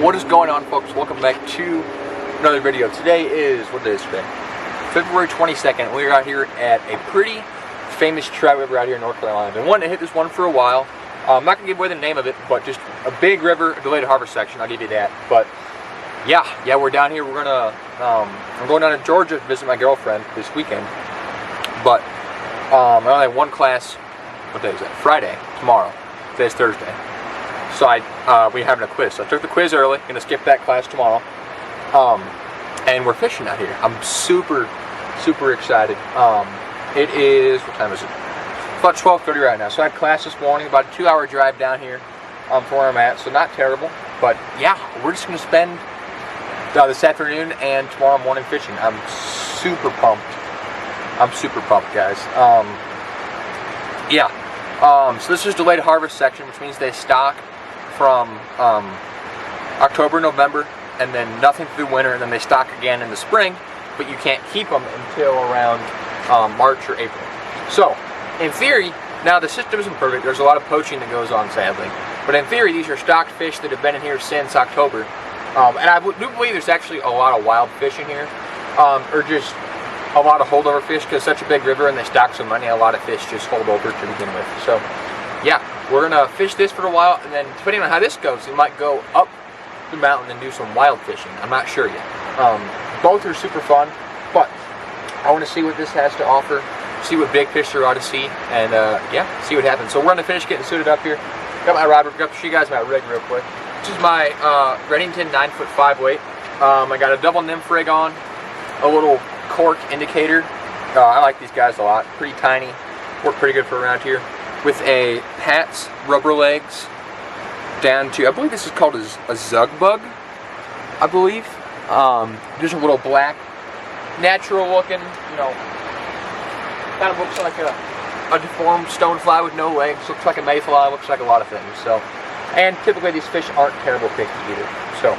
What is going on, folks? Welcome back to another video. Today is, what day is today? February 22nd. We're out here at a pretty famous trout river out here in North Carolina. Been wanting to hit this one for a while. I'm not going to give away the name of it, but just a big river, a delayed harvest section. I'll give you that. But yeah, we're down here. We're gonna, I'm going down to Georgia to visit my girlfriend this weekend. But I only have one class. What day is that? Friday, tomorrow. Today's Thursday. So we're having a quiz. So I took the quiz early. Gonna skip that class tomorrow. And we're fishing out here. I'm super excited. It is, what time is it? It's about 12:30 right now. So I had class this morning, about a 2-hour drive down here from where I'm at. So not terrible. But yeah, we're just gonna spend this afternoon and tomorrow morning fishing. I'm super pumped. Guys. So this is delayed harvest section, which means they stock from October, November, and then nothing through winter, and then they stock again in the spring, but you can't keep them until around March or April. So, in theory, now the system isn't perfect. There's a lot of poaching that goes on, sadly. But in theory, these are stocked fish that have been in here since October. And I do believe there's actually a lot of wild fish in here, or just a lot of holdover fish, because it's such a big river and they stock so many, a lot of fish just hold over to begin with. So, yeah, we're gonna fish this for a while, and then depending on how this goes, we might go up the mountain and do some wild fishing. I'm not sure yet. Both are super fun, but I want to see what this has to offer, see what big fish there are to see, and yeah, see what happens. So we're gonna finish getting suited up here. Got my rod, got to show you guys my rig real quick. This is my Reddington 9'5" weight. I got a double nymph rig on, a little cork indicator. I like these guys a lot. Pretty tiny, work pretty good for around here. With a Pat's rubber legs down to, I believe this is called a Zug Bug, I believe. Just a little black, natural looking, you know, kind of looks like a deformed stonefly with no legs. Looks like a mayfly. Looks like a lot of things. So, and typically these fish aren't terrible picky either. So,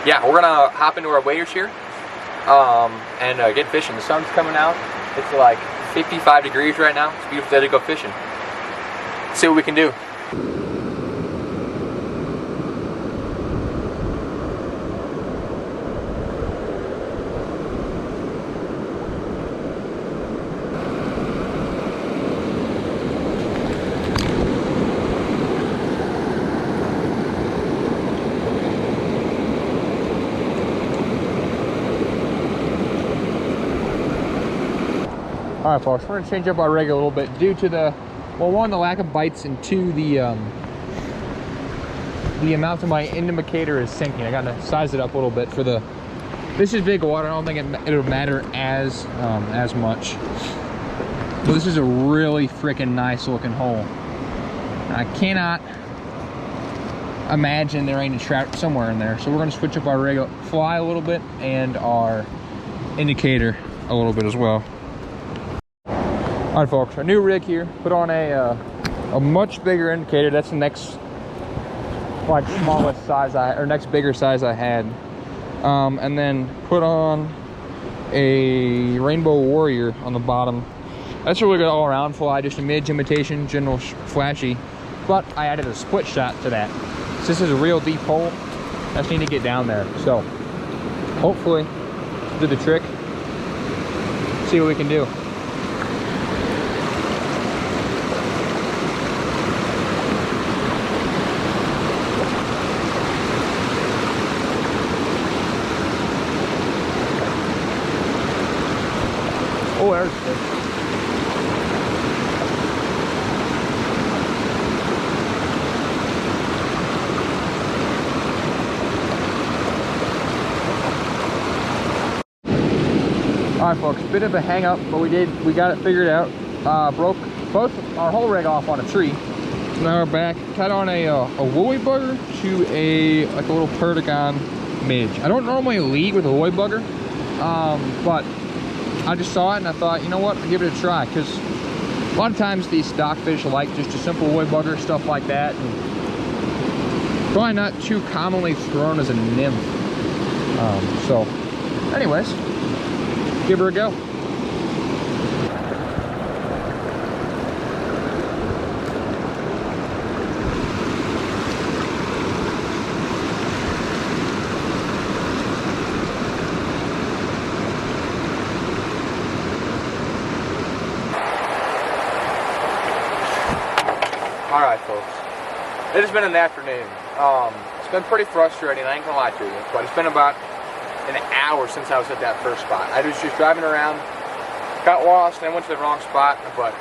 yeah, we're gonna hop into our waders here. And get fishing. The sun's coming out. It's like 55 degrees right now. It's a beautiful day to go fishing. See what we can do. Alright, folks, we're going to change up our rig a little bit due to the, well, one, the lack of bites, and two, the amount of my indicator is sinking. I got to size it up a little bit for the, this is big water. I don't think it'll matter as much. But this is a really freaking nice looking hole. I cannot imagine there ain't a trout somewhere in there. So we're going to switch up our rig, fly a little bit, and our indicator a little bit as well. All right, folks, our new rig here, put on a much bigger indicator. That's the next, like, smallest size or next bigger size I had. And then put on a Rainbow Warrior on the bottom. That's really good all around fly, just a midge imitation, general flashy. But I added a split shot to that. So this is a real deep hole. I just need to get down there. So hopefully do the trick. See what we can do. Oh, there's the fish. Alright, folks, bit of a hang up, but we got it figured out. Broke both our whole rig off on a tree. Now we're back. Cut on a woolly bugger to a little Perdigon midge. I don't normally lead with a woolly bugger, but I just saw it and I thought, you know what, I'll give it a try, because a lot of times these stockfish like just a simple woolly bugger, stuff like that, and probably not too commonly thrown as a nymph. So anyways, give her a go. folks. It has been an afternoon. It's been pretty frustrating, I ain't gonna lie to you, but it's been about an hour since I was at that first spot. I was just driving around, got lost, and I went to the wrong spot, but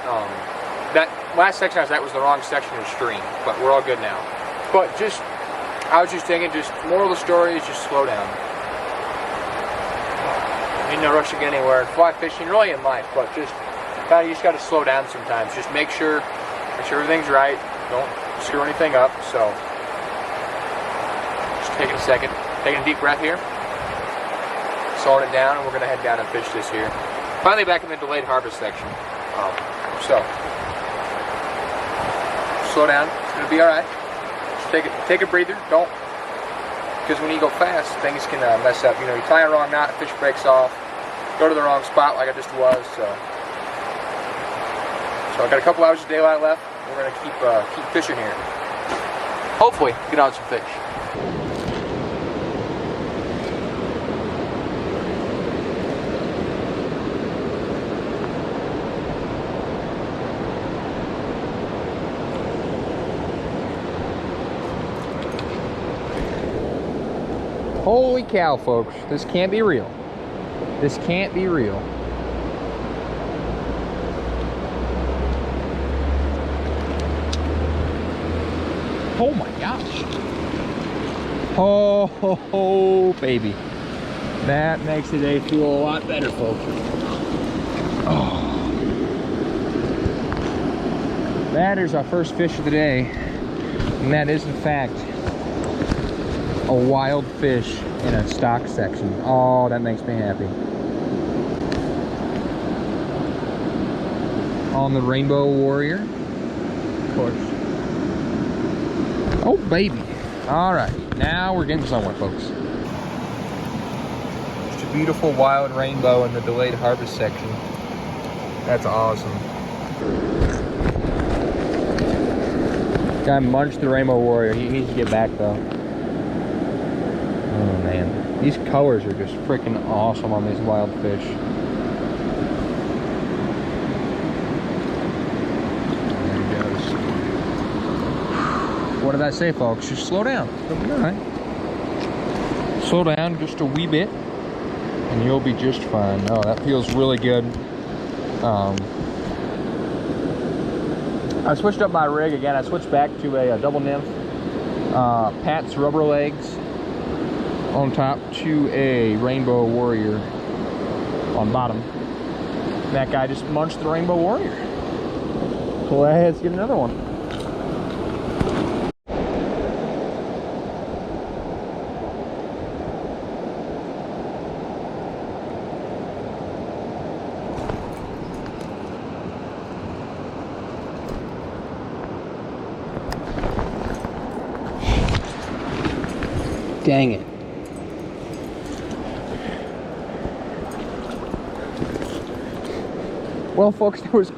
that last section I was at was the wrong section of the stream, but we're all good now. But I was just thinking, moral of the story is just slow down. Ain't no rush to get anywhere. Fly fishing, really in life, but you just gotta slow down sometimes. Just make sure everything's right. Don't screw anything up. So, just taking a second, taking a deep breath here, slowing it down, and we're gonna head down and fish this here. Finally back in the delayed harvest section. So, slow down. It's gonna be all right. Just take a breather. Don't, because when you go fast, things can mess up. You know, you tie a wrong knot, fish breaks off, go to the wrong spot like I just was. So I got a couple hours of daylight left. We're gonna keep fishing here. Hopefully, get on some fish. Holy cow, folks. This can't be real. This can't be real. Oh my gosh. Oh, baby. That makes the day feel a lot better, folks. Oh. That is our first fish of the day. And that is, in fact, a wild fish in a stock section. Oh, that makes me happy. On the Rainbow Warrior, of course. Oh, baby. All right, now we're getting somewhere, folks. Just a beautiful wild rainbow in the delayed harvest section. That's awesome. Guy munched the Rainbow Warrior. He needs to get back, though. Oh man, these colors are just freaking awesome on these wild fish. There he goes. What did I say, folks? Just slow down. It'll be all right. Slow down just a wee bit, and you'll be just fine. Oh, that feels really good. I switched up my rig again. I switched back to a double nymph, Pat's rubber legs on top to a Rainbow Warrior on bottom. That guy just munched the Rainbow Warrior. Let's get another one. Dang it. Well, folks, that was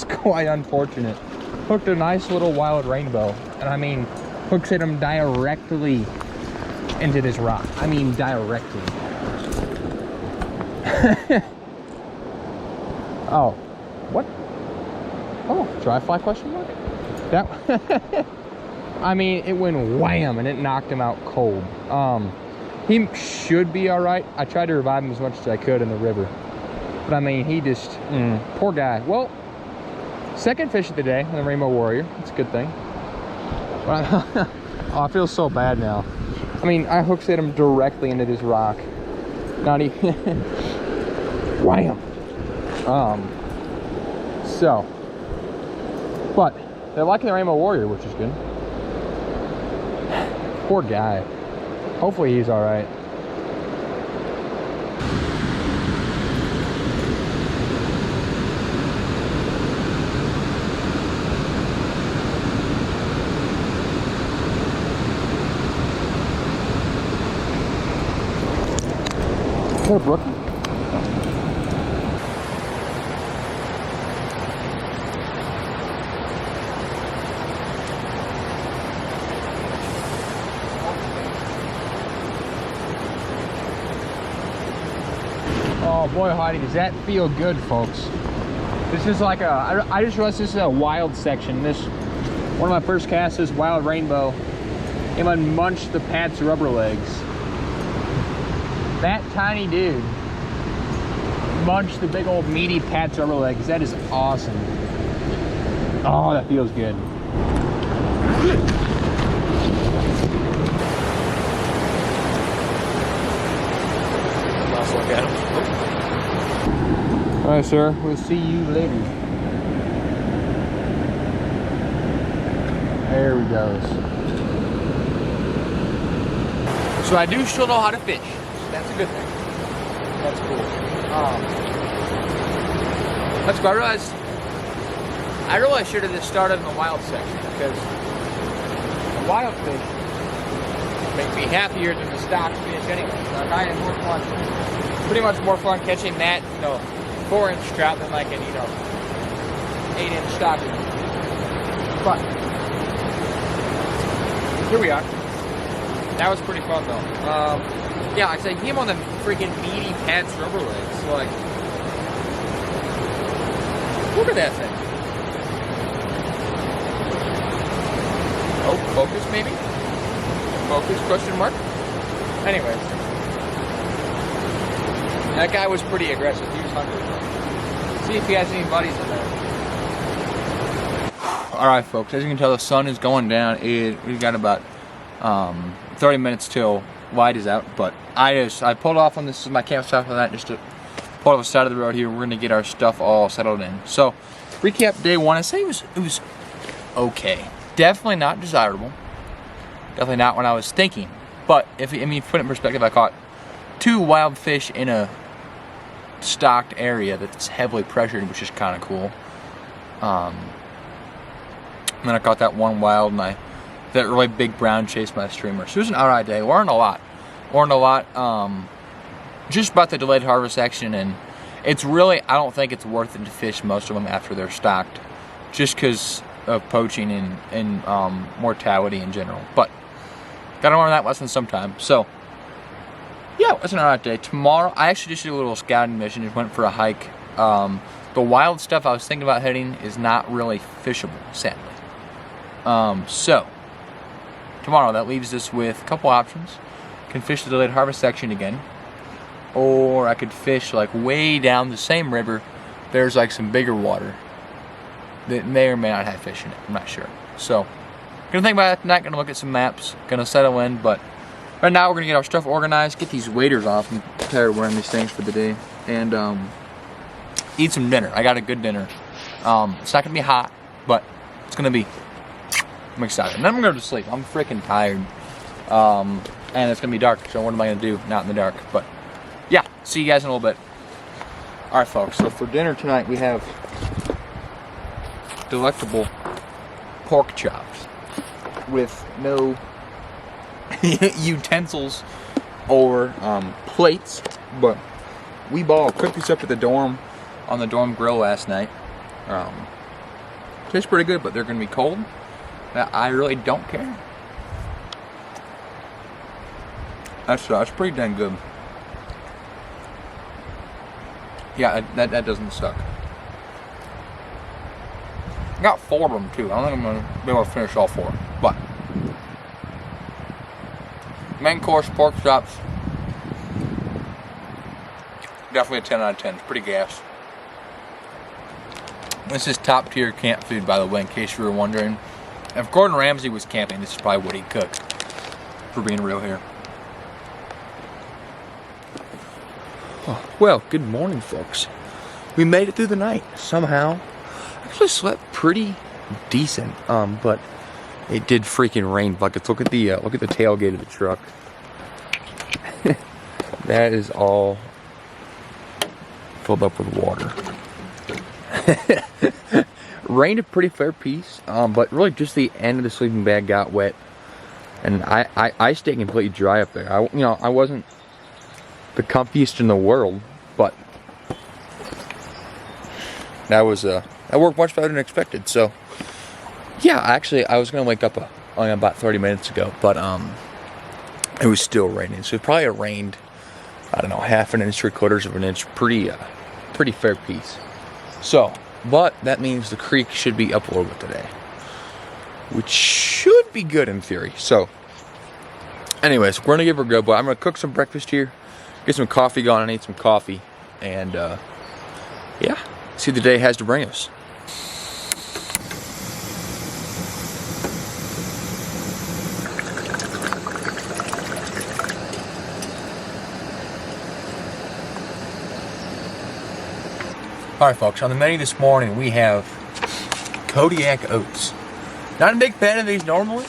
quite unfortunate. Hooked a nice little wild rainbow, and I mean, hooks hit him directly into this rock. I mean, directly. Oh, what? Oh, dry fly question mark? That. I mean, it went wham, and it knocked him out cold. He should be all right. I tried to revive him as much as I could in the river. But I mean, he just, poor guy. Well, second fish of the day on the Rainbow Warrior. That's a good thing. But oh, I feel so bad now. I mean, I hooks hit him directly into this rock. Not even, wham. So, but they're liking the Rainbow Warrior, which is good. Poor guy. Hopefully he's all right. Is that a brookie? Oh boy, Heidi, does that feel good, folks? This is like I just realized this is a wild section. This, one of my first casts, is wild rainbow. Came and munched the Pat's rubber legs. That tiny dude munched the big old meaty Pat's rubber legs. That is awesome. Oh, that feels good. Last look at him. All right, sir. We'll see you later. There he goes. So I do still know how to fish. That's a good thing. That's cool. That's cool. I realized I should have just started in the wild section, because the wild fish make me happier than the stock fish anyway. Like, I had more fun, pretty much more fun catching that, 4-inch trout than like an, 8-inch stock. But here we are. That was pretty fun though. Yeah, like I said, him on the freaking meaty Pat's rubber legs. Like, look at that thing. Oh, focus maybe? Focus, question mark? Anyways. That guy was pretty aggressive. He was hungry. See if he has any buddies in there. Alright folks, as you can tell, the sun is going down. We've got about 30 minutes till light is out, but I pulled off on this is my campsite for that, just to pull off the side of the road here. We're gonna get our stuff all settled in. So, recap day one. I say it was okay. Definitely not desirable. Definitely not what I was thinking. But if you put it in perspective, I caught 2 wild fish in a stocked area that's heavily pressured, which is kind of cool. And then I caught that one wild, and that really big brown chased my streamer. So it was an alright day. Learned a lot. Just about the delayed harvest section, and it's really, I don't think it's worth it to fish most of them after they're stocked, just because of poaching and mortality in general. But gotta learn that lesson sometime. So yeah, it's an alright day. Tomorrow, I actually just did a little scouting mission. Just went for a hike. The wild stuff I was thinking about hitting is not really fishable, sadly. So tomorrow, that leaves us with a couple options. Can fish the delayed harvest section again, or I could fish like way down the same river. There's like some bigger water that may or may not have fish in it. I'm not sure. So gonna think about it tonight. Gonna look at some maps. Gonna settle in. But right now we're gonna get our stuff organized, get these waders off. I'm tired of wearing these things for the day, and eat some dinner. I got a good dinner. It's not gonna be hot, but it's gonna be. I'm excited. And then I'm going to sleep. I'm freaking tired. And it's going to be dark, so what am I going to do not in the dark? But yeah, see you guys in a little bit. Alright folks, so for dinner tonight we have delectable pork chops with no utensils or plates. But we cooked these up at the dorm on the dorm grill last night. Tastes pretty good, but they're going to be cold. I really don't care. That's pretty dang good. Yeah, that doesn't suck. I got 4 of them too. I don't think I'm gonna be able to finish all 4. But main course pork chops, definitely a 10 out of 10. It's pretty gas. This is top tier camp food, by the way, in case you were wondering. If Gordon Ramsay was camping, this is probably what he'd cook, for being real here. Oh, well, good morning, folks. We made it through the night, somehow. Actually slept pretty decent, but it did freaking rain buckets. Look at the tailgate of the truck. That is all filled up with water. Rained a pretty fair piece, but really just the end of the sleeping bag got wet, and I stayed completely dry up there. I wasn't the comfiest in the world, but that worked much better than expected. So yeah, actually I was gonna wake up only about 30 minutes ago, but it was still raining, so it probably rained, I don't know, 1/2 inch, 3/4 of an inch. Pretty fair piece. So but that means the creek should be up a little bit today, which should be good in theory. So anyways, we're gonna give her a go, but I'm gonna cook some breakfast here, get some coffee going. I need some coffee, and yeah, see what the day has to bring us. All right, folks, on the menu this morning, we have Kodiak oats. Not a big fan of these normally,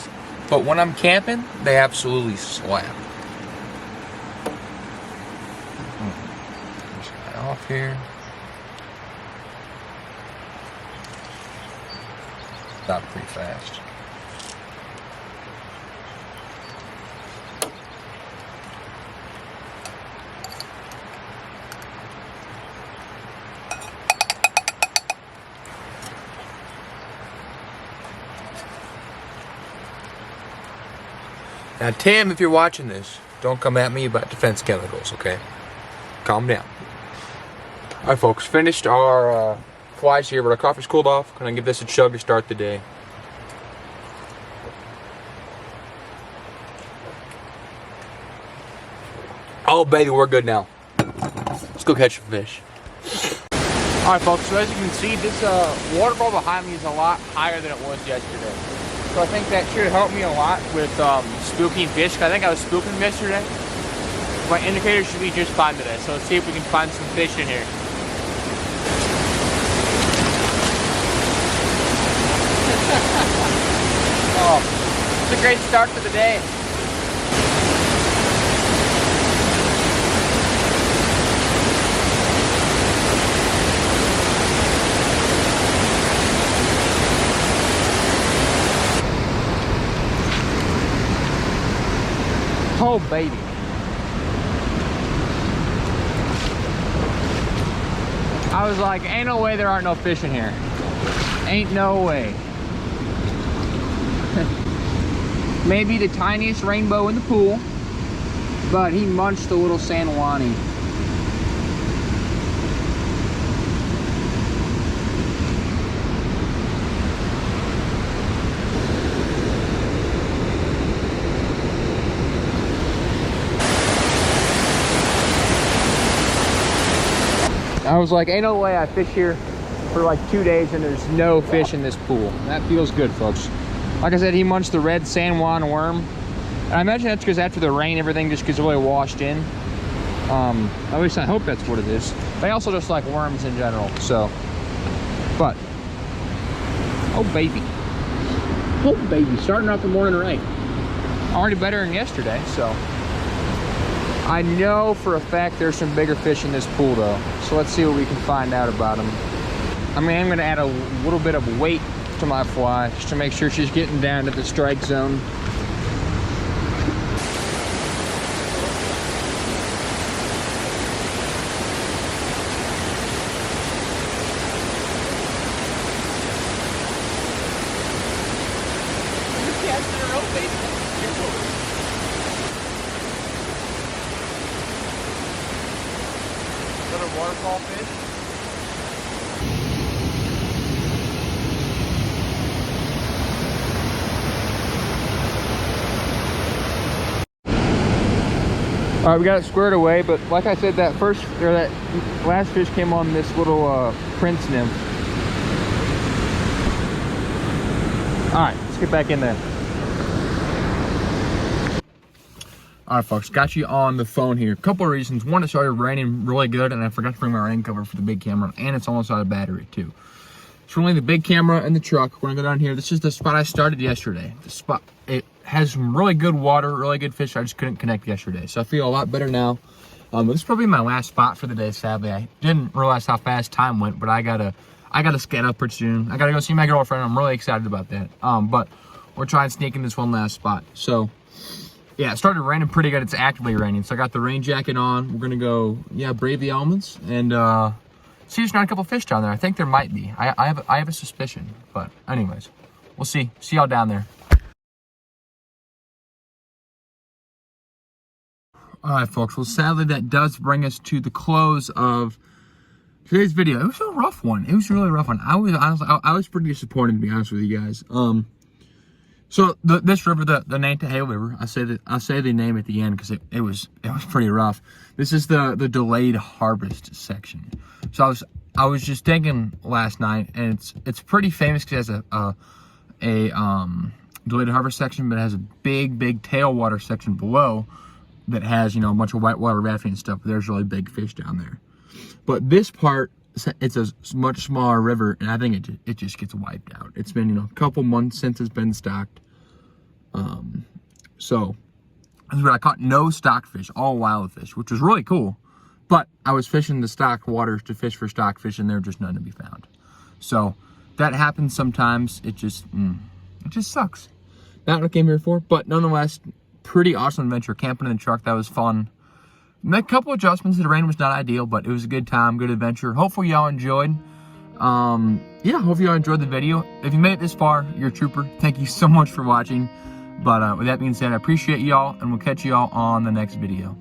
but when I'm camping, they absolutely slap. Just cut off here. Stop pretty fast. Now, Tim, if you're watching this, don't come at me about defense chemicals, okay? Calm down. All right, folks, finished our flies here, but our coffee's cooled off. Gonna give this a chug to start the day. Oh, baby, we're good now. Let's go catch some fish. All right, folks, so as you can see, this waterfall behind me is a lot higher than it was yesterday. So I think that should help me a lot with spooking fish. I think I was spooking yesterday. My indicator should be just fine today. So let's see if we can find some fish in here. Oh, it's a great start to the day. Oh, baby. I was like, ain't no way there aren't no fish in here. Ain't no way. Maybe the tiniest rainbow in the pool, but he munched the little San Juani. I was like, ain't no way I fish here for like 2 days and there's no fish in this pool. That feels good, folks. Like I said, he munched the red San Juan worm. And I imagine that's because after the rain, everything just gets really washed in. At least I hope that's what it is. They also just like worms in general, so. But, oh baby. Oh baby, starting off the morning right. Already better than yesterday, so. I know for a fact there's some bigger fish in this pool though. So let's see what we can find out about them. I mean, I'm gonna add a little bit of weight to my fly just to make sure she's getting down to the strike zone. Waterfall fish. All right, we got it squared away, but like I said, that last fish came on this little prince nymph. All right, let's get back in there. All right, folks, got you on the phone here. A couple of reasons. One, it started raining really good, and I forgot to bring my rain cover for the big camera, and it's almost out of battery, too. It's only the big camera and the truck. We're gonna go down here. This is the spot I started yesterday. The spot, it has some really good water, really good fish. I just couldn't connect yesterday, so I feel a lot better now. This is probably my last spot for the day, sadly. I didn't realize how fast time went, but I gotta skate up pretty soon. I gotta go see my girlfriend. I'm really excited about that. But we're trying to sneak in this one last spot, so. Yeah, it started raining pretty good. It's actively raining. So I got the rain jacket on. We're going to go, yeah, brave the elements and see if there's not a couple fish down there. I think there might be. I have a suspicion. But anyways, we'll see. See y'all down there. All right, folks. Well, sadly, that does bring us to the close of today's video, it was a rough one. It was a really rough one. I was pretty disappointed, to be honest with you guys. So this river, the Nantahala River, I say the name at the end because it was pretty rough. This is the delayed harvest section. So I was just thinking last night, and it's pretty famous because it has a delayed harvest section, but it has a big tailwater section below that has, you know, a bunch of whitewater rafting and stuff. But there's really big fish down there. But this part, it's a much smaller river, and I think it just gets wiped out. It's been, you know, a couple months since it's been stocked. So this is where I caught no stockfish, all wild fish, which was really cool. But I was fishing the stocked waters to fish for stockfish, and there were just none to be found. So that happens sometimes. It just sucks. Not what I came here for, but nonetheless, pretty awesome adventure. Camping in the truck, that was fun. Made a couple adjustments. The rain was not ideal, but it was a good time, good adventure. Hopefully y'all enjoyed. Yeah, hopefully y'all enjoyed the video. If you made it this far, you're a trooper. Thank you so much for watching. But with that being said, I appreciate y'all, and we'll catch y'all on the next video.